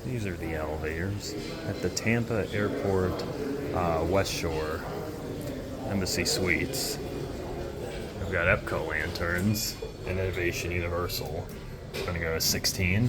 These are the elevators at the Tampa Airport Westshore Embassy Suites. We've got Epco lanterns and Innovation Universal. I'm gonna go to 16.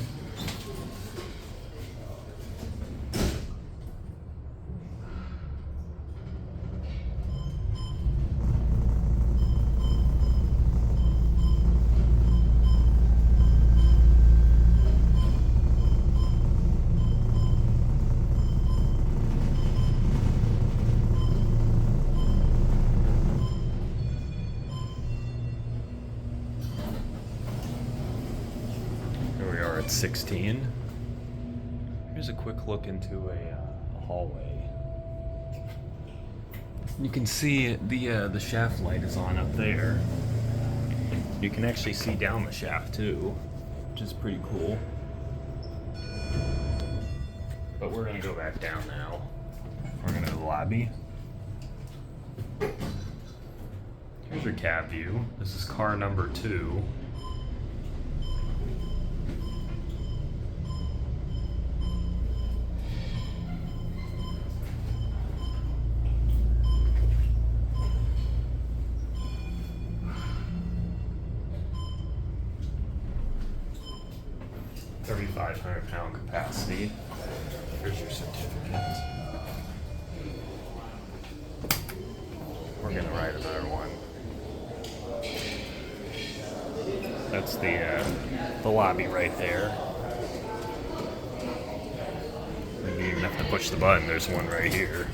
Here we are at 16. Here's a quick look into a hallway. You can see the shaft light is on up there. You can actually see down the shaft too, which is pretty cool. But we're gonna go back down now. We're gonna go to the lobby. Here's your cab view. This is car number 2. £3,500 capacity. Here's your certificate. We're gonna write another one. That's the lobby right there. You even have to push the button. There's one right here.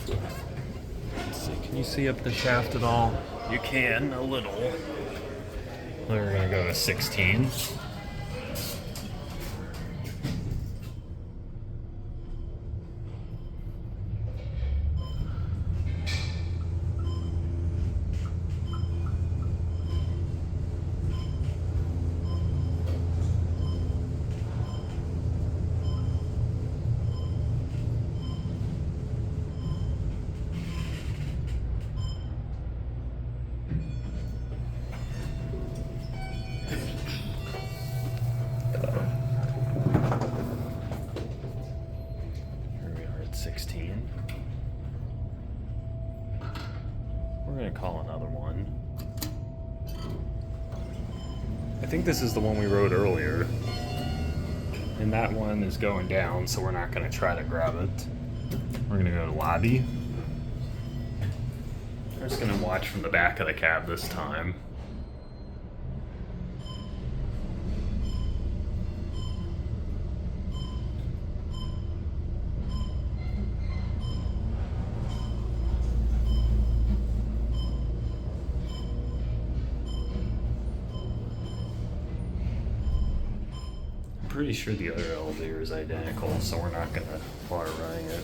Let's see. Can you see up the shaft at all? You can, a little. We're gonna go to 16. Here we are at 16. We're gonna call another one. I think this is the one we rode earlier. And that one is going down, so we're not gonna try to grab it. We're gonna go to lobby. We're just gonna watch from the back of the cab this time. Pretty sure the other elevator is identical, so we're not gonna bother running it.